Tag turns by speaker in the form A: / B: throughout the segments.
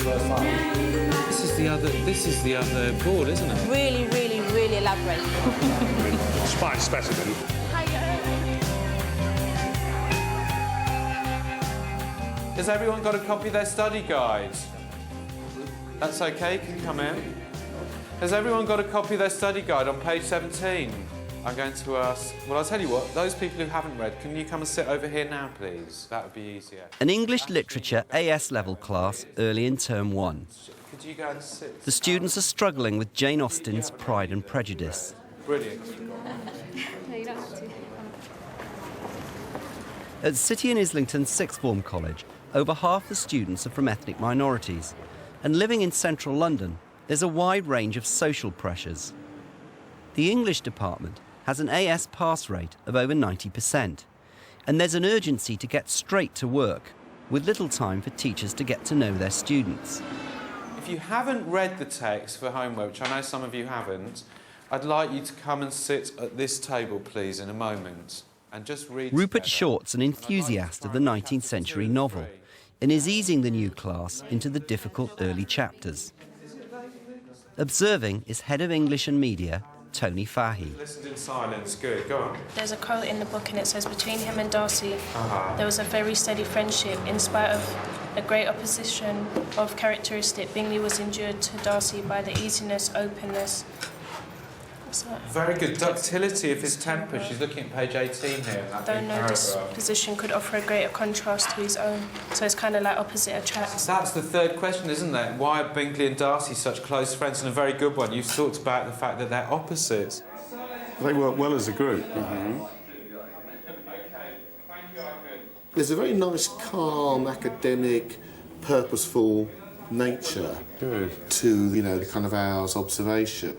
A: This is the other board, isn't it?
B: Really, really, really elaborate.
C: Spine specimen.
A: Has everyone got a copy of their study guide? That's okay, you can come in. Has everyone got a copy of their study guide on page 17? I'm going to ask... Well, I'll tell you what, those people who haven't read, can you come and sit over here now, please? That would be easier.
D: An English literature AS level class early in term 1.
A: Could you go and sit?
D: The students are struggling with Jane Austen's Pride and Prejudice.
A: Brilliant.
E: No, you don't have to.
D: At City and Islington Sixth Form College, over half the students are from ethnic minorities. And living in central London, there's a wide range of social pressures. The English department has an AS pass rate of over 90%. And there's an urgency to get straight to work, with little time for teachers to get to know their students.
A: If you haven't read the text for homework, which I know some of you haven't, I'd like you to come and sit at this table, please, in a moment, and just read
D: Rupert
A: together.
D: Short's an enthusiast of the 19th century novel and is easing the new class into the difficult early chapters. Observing is Head of English and Media, Tony Fahey.
A: Listened in silence. Good. Go on.
F: There's a quote in the book and it says, between him and Darcy, there was a very steady friendship in spite of a great opposition of characteristic. Bingley was endured to Darcy by the easiness, openness. What's that?
A: Very good. Ductility of his temper. She's looking at page 18 here.
F: Though no disposition could offer a greater contrast to his own. So it's kind of like opposite attracts.
A: That's the third question, isn't it? Why are Bingley and Darcy such close friends? And a very good one. You've talked about the fact that they're opposites.
G: They work well as a group. There's a very nice, calm, academic, purposeful nature to, the kind of hour's observation.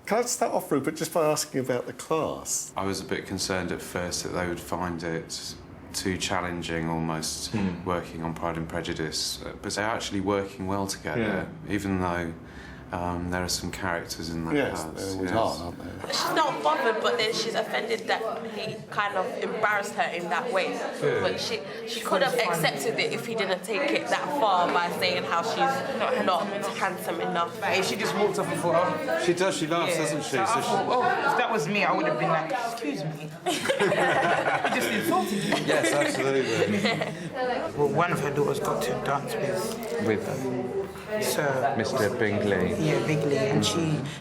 G: Can I start off, Rupert, just by asking about the class?
H: I was a bit concerned at first that they would find it too challenging, almost, working on Pride and Prejudice. But they're actually working well together, even though there are some characters in that class.
G: Yes, there always are, aren't there?
B: She's not bothered, but then she's offended that he kind of embarrassed her in that way.
H: Good.
B: But she could have accepted it if he didn't take it that far by saying how she's not handsome enough.
I: She just walked up and thought, oh.
A: She does, she laughs, doesn't she?
I: So I thought, if that was me, I would have been like, excuse me. You just insulted me.
A: Yes, absolutely.
I: Well, one of her daughters got to dance with Sir
H: Mr. Bingley.
I: Yeah, Bingley, and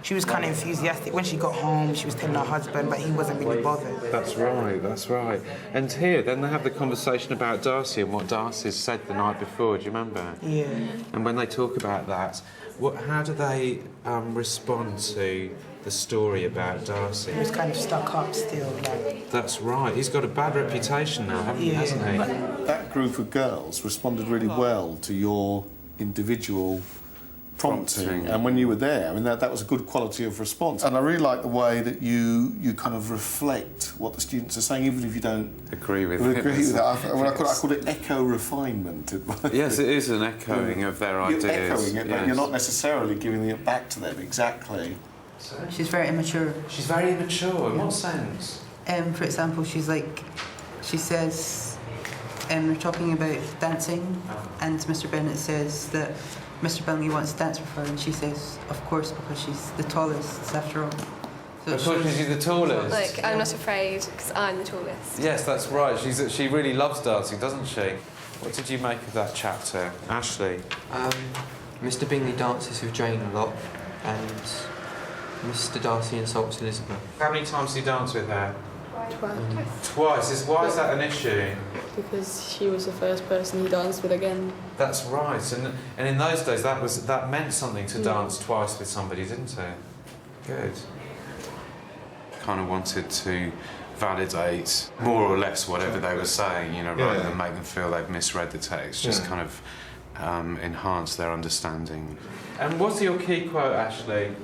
I: she was kind of enthusiastic. When she got home, she was telling her husband, but he wasn't really bothered.
A: That's right. And here, then they have the conversation about Darcy and what Darcy said the night before, do you remember?
I: Yeah.
A: And when they talk about that, how do they respond to the story about Darcy?
I: He was kind of stuck up still.
A: That's right. He's got a bad reputation now, hasn't he?
G: That group of girls responded really well to your individual prompting. And when you were there, I mean, that was a good quality of response. And I really like the way that you kind of reflect what the students are saying, even if you don't
H: agree with
G: it. I called it echo refinement.
H: Yes, it is an echoing of their ideas.
G: You're echoing it, but you're not necessarily giving it back to them exactly.
J: She's very immature.
A: She's very immature. In what sense?
J: For example, she says, we're talking about dancing, and Mr. Bennet says that Mr. Bingley wants to dance with her, and she says, of course, because she's the tallest, after all. So
A: of course, she's the tallest.
E: Like, I'm not afraid, because I'm the tallest.
A: Yes, that's right. She really loves dancing, doesn't she? What did you make of that chapter, Ashley?
K: Mr. Bingley dances with Jane a lot, and Mr. Darcy insults Elizabeth.
A: How many times did you dance with her?
E: Twice.
A: Why is that an issue?
E: Because she was the first person he danced with again.
A: That's right, and in those days that meant something to dance twice with somebody, didn't it? Good.
H: Kind of wanted to validate more or less whatever they were saying, rather than make them feel they've misread the text, just kind of enhance their understanding.
A: And what's your key quote, Ashley?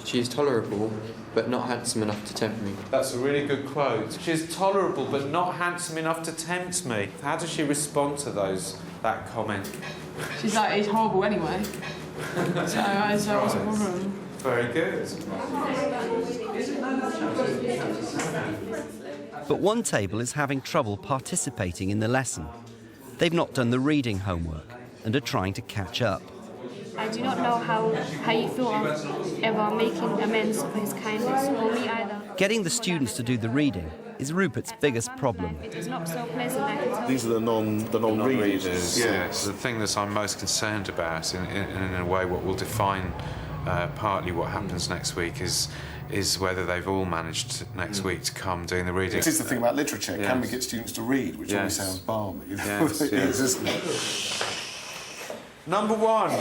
K: She is tolerable, but not handsome enough to tempt me.
A: That's a really good quote. She's tolerable, but not handsome enough to tempt me. How does she respond to that comment?
E: She's like, he's horrible anyway. So what's the problem?
A: Very good.
D: But one table is having trouble participating in the lesson. They've not done the reading homework and are trying to catch up.
L: I do not know how he thought of ever making amends for his kindness, or me either.
D: Getting the students to do the reading is Rupert's biggest problem.
L: It is not so pleasant, I can tell
G: These are the non-readers.
H: Yes. The thing that I'm most concerned about, in a way, what will define partly what happens next week is whether they've all managed next week to come doing the reading.
G: This is the thing about literature.
H: Yes.
G: Can we get students to read? Which always sounds balmy.
H: Yes,
G: It
H: yes.
G: is, isn't it?
A: Number one,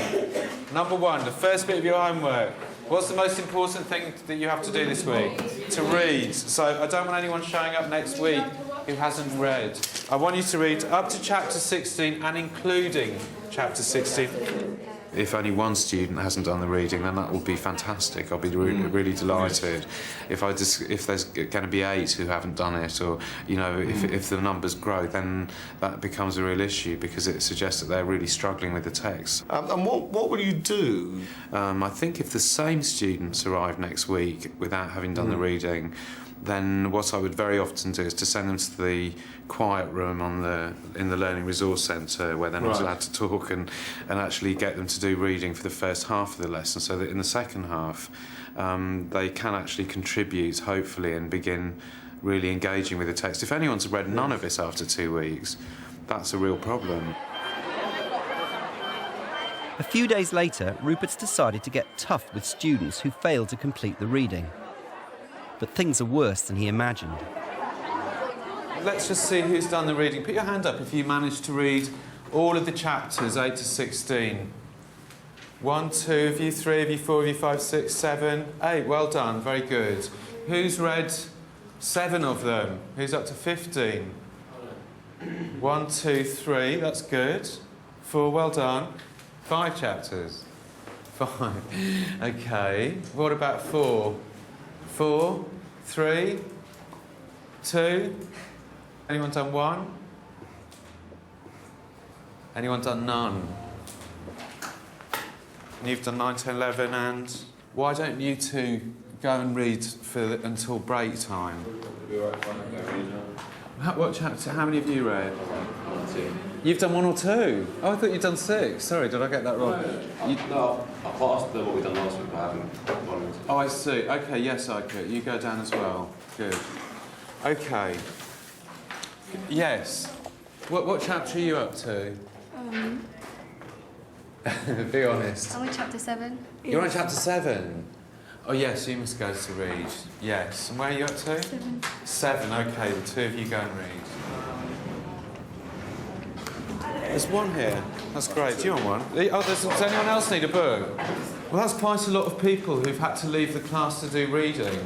A: the first bit of your homework. What's the most important thing that you have to do this week? To read. So I don't want anyone showing up next week who hasn't read. I want you to read up to chapter 16 and including chapter 16.
H: If only one student hasn't done the reading, then that will be fantastic. I'll be really delighted. If there's going to be 8 who haven't done it, or if the numbers grow, then that becomes a real issue because it suggests that they're really struggling with the text.
G: And what will you do?
H: I think if the same students arrive next week without having done the reading, then what I would very often do is to send them to the quiet room in the Learning Resource Centre where they're not allowed to talk, and actually get them to do reading for the first half of the lesson, so that in the second half they can actually contribute, hopefully, and begin really engaging with the text. If anyone's read none of it after 2 weeks, that's a real problem.
D: A few days later, Rupert's decided to get tough with students who failed to complete the reading. But things are worse than he imagined.
A: Let's just see who's done the reading. Put your hand up if you managed to read all of the chapters, 8 to 16. 1, 2 of you, 3 of you, 4 of you, 5, 6, 7, 8. Well done, very good. Who's read 7 of them? Who's up to 15? 1, 2, 3, that's good. 4, well done. 5 chapters. 5. OK. What about 4? 4, 3, 2. Anyone done 1? Anyone done none? And you've done 9, 10, 11, and why don't you two go and read until break time? What chapter? How many of you read? 1, 2. You've done 1 or 2? Oh, I thought you'd done 6. Sorry, did I get that wrong?
M: No, I passed what we done last week, but I haven't gone into.
A: Oh, I see. OK, yes, I could. You go down as well. Good. OK. Yes. What chapter are you up to? Be honest.
L: I'm on chapter 7.
A: You're on chapter 7? Oh, yes, you must go to read. Yes. And where are you up to?
L: 7.
A: 7, OK. The 2 of you go and read. There's 1 here. That's great. Do you want one? Oh, does anyone else need a book? Well, that's quite a lot of people who've had to leave the class to do reading.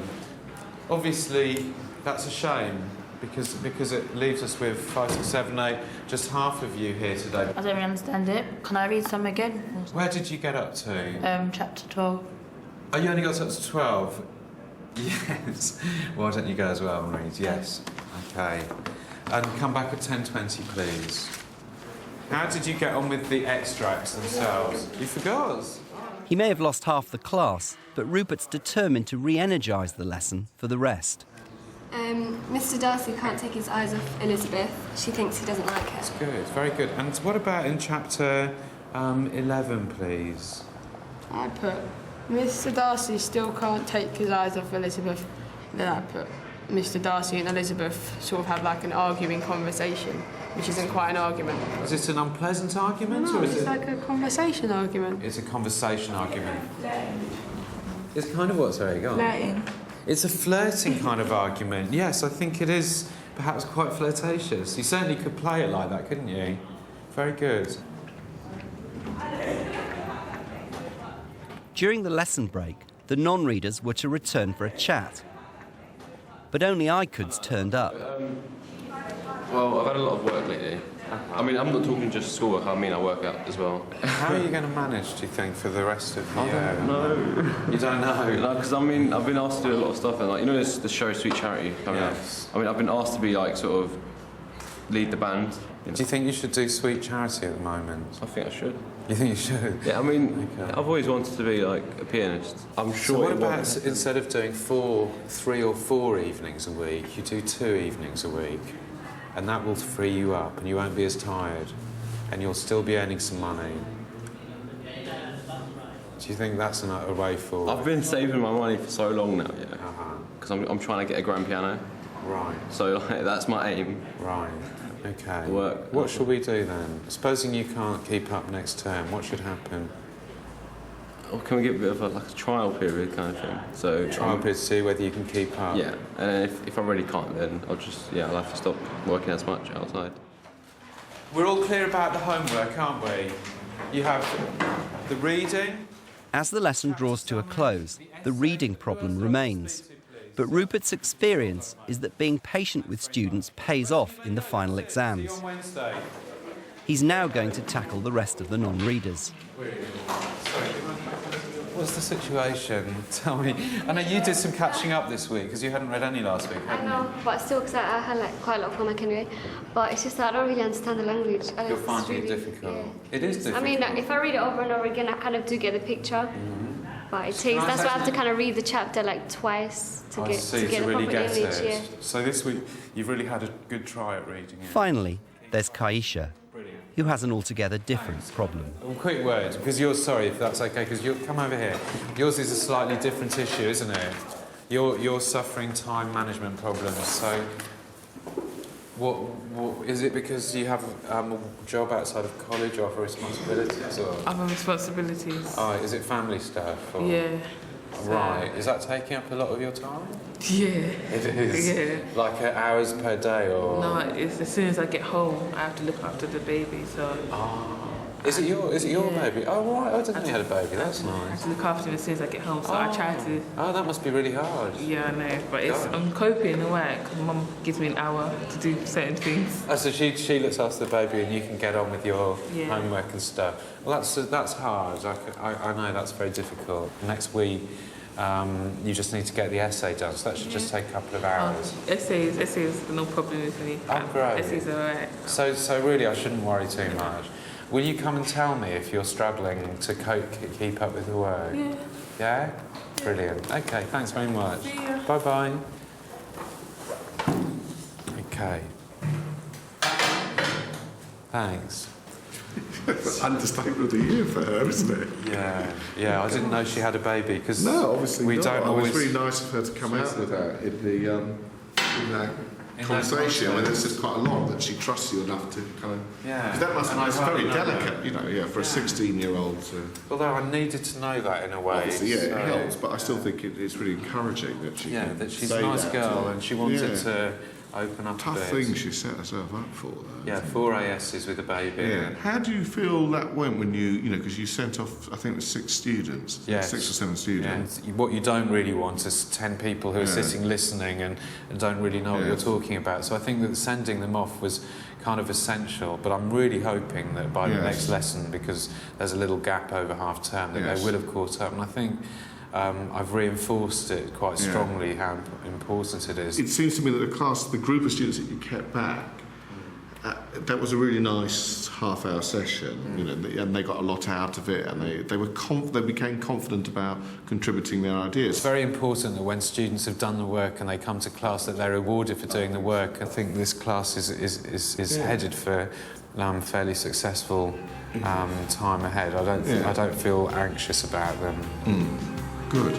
A: Obviously, that's a shame because it leaves us with 5, 6, 7, 8, just half of you here today.
N: I don't really understand it. Can I read some again?
A: Where did you get up to?
N: Chapter 12.
A: Oh, you only got up to 12? Yes. Why don't you go as well and read? Yes. OK. And come back at 10:20, please. How did you get on with the extracts themselves? You forgot.
D: He may have lost half the class, but Rupert's determined to re-energise the lesson for the rest.
L: Mr. Darcy can't take his eyes off Elizabeth. She thinks he doesn't like her.
A: That's good, very good. And what about in chapter 11, please?
E: I put, Mr. Darcy still can't take his eyes off Elizabeth. Then I put, Mr. Darcy and Elizabeth sort of have like an arguing conversation, which isn't quite an argument.
A: Is it an unpleasant argument?
E: No,
A: or is
E: it's
A: it...
E: like a conversation argument.
A: It's a conversation argument. It's kind of what, sorry, go on.
E: Flirting.
A: It's a flirting kind of argument. Yes, I think it is perhaps quite flirtatious. You certainly could play it like that, couldn't you? Very good.
D: During the lesson break, the non-readers were to return for a chat. But only I-Coulds turned up.
M: Well, I've had a lot of work lately. I mean, I'm not talking just schoolwork, I mean I work out as well.
A: How are you going to manage, do you think, for the rest of the year?
M: I don't know.
A: You don't know?
M: No, because I mean, I've been asked to do a lot of stuff, and like, you know this the show Sweet Charity coming out? I mean, I've been asked to be like, sort of, lead the band. You know?
A: Do you think you should do Sweet Charity at the moment?
M: I think I should.
A: You think you should?
M: Yeah, I mean, I've always wanted to be like a pianist. I'm sure.
A: So what about instead of doing 3 or 4 evenings a week, you do 2 evenings a week? And that will free you up and you won't be as tired and you'll still be earning some money. Do you think that's a way forward?
M: I've been saving my money for so long now, yeah. Because I'm trying to get a grand piano.
A: Right.
M: So like, that's my aim.
A: Right. Okay.
M: Work.
A: What shall we do then? Supposing you can't keep up next term, what should happen?
M: Or can we get a bit of a trial period kind of thing? So
A: trial period to see whether you can keep up.
M: Yeah. And then if I really can't, then I'll have to stop working as much outside.
A: We're all clear about the homework, aren't we? You have the reading.
D: As the lesson draws to a close, the reading problem remains. But Rupert's experience is that being patient with students pays off in the final exams. He's now going to tackle the rest of the non-readers.
A: What's the situation? Tell me. I know you did some catching up this week because you hadn't read any last week, hadn't you?
L: I know, but still, because I had like quite a lot of homework anyway. But it's just that I don't really understand the language.
A: You're finding it difficult. Yeah. It is difficult.
L: I mean, if I read it over and over again, I kind of do get the picture. But it takes. That's why I have to kind of read the chapter like twice to get the
A: really
L: proper
A: get
L: image.
A: it.
L: Yeah.
A: So this week you've really had a good try at reading it.
D: Finally, there's Kaisha, who has an altogether different problem.
A: A quick word, because sorry if that's okay, because you come over here. Yours is a slightly different issue, isn't it? You're suffering time management problems. So, what is it? Because you have a job outside of college or other responsibilities, or
O: other responsibilities?
A: Oh, is it family stuff? Or?
O: Yeah.
A: Right. Is that taking up a lot of your time?
O: Yeah.
A: It is?
O: Yeah.
A: Like hours per day or...?
O: No, it's as soon as I get home, I have to look after the baby, so...
A: Is it your baby? Oh, right. I didn't know you had a baby. That's nice.
O: I have to look after him as soon as I get home, so I try to...
A: Oh, that must be really hard.
O: Yeah, I know, but I'm coping in a way, because Mum gives me an hour to do certain things.
A: Oh, so she looks after the baby and you can get on with your homework and stuff. Well, that's hard. I know that's very difficult. Next week, you just need to get the essay done, so that should just take a couple of hours.
O: Essays no problem with me.
A: Oh, great.
O: Essays are alright.
A: So really, I shouldn't worry too much. Will you come and tell me if you're struggling to keep up with the work?
O: Yeah.
A: Yeah? Brilliant. Okay, thanks very much.
O: See ya.
A: Bye-bye. Okay. Thanks.
G: Understatement of the year for her, isn't it?
A: Yeah. I didn't know she had a baby because
G: obviously
A: we
G: not.
A: don't always.
G: It was really nice of her to come out with that in that conversation. I mean, this is quite a lot that she trusts you enough to kind of.
A: Yeah.
G: That must be
A: And
G: very
A: I
G: delicate, you know, for a 16-year-old to.
A: Although I needed to know that in a way.
G: Obviously, it helps, but I still think it's really encouraging that she.
A: Yeah, that she's a nice girl and she wanted to open up
G: Tough
A: a bit.
G: thing she set herself up for, though.
A: Yeah, 4 ASs with a baby.
G: Yeah. How do you feel that went when you know, because you sent off, I think it was 6 students, 6 or 7 students.
A: Yeah. What you don't really want is 10 people who are sitting listening and don't really know what you're talking about. So I think that sending them off was kind of essential, but I'm really hoping that by the next lesson, because there's a little gap over half term, that they will have caught up. And I think I've reinforced it quite strongly how important it is.
G: It seems to me that the group of students that you kept back, that was a really nice half-hour session, you know, and they got a lot out of it, and they became confident about contributing their ideas.
A: It's very important that when students have done the work and they come to class, that they're rewarded for doing the work. I think this class is headed for fairly successful time ahead. I don't feel anxious about them.
G: Good.